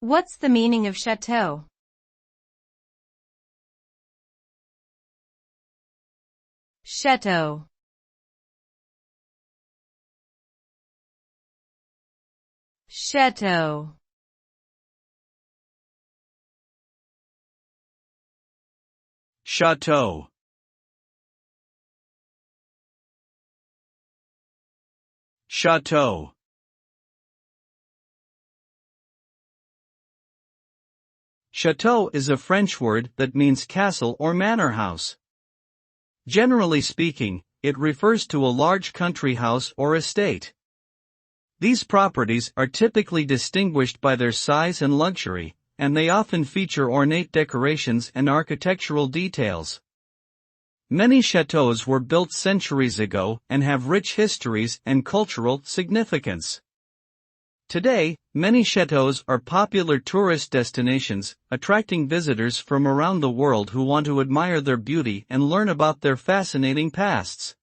What's the meaning of chateau? Chateau. Chateau. Chateau. Chateau. Chateau is a French word that means castle or manor house. Generally speaking, it refers to a large country house or estate. These properties are typically distinguished by their size and luxury, and they often feature ornate decorations and architectural details. Many chateaux were built centuries ago and have rich histories and cultural significance. Today, many chateaux are popular tourist destinations, attracting visitors from around the world who want to admire their beauty and learn about their fascinating pasts.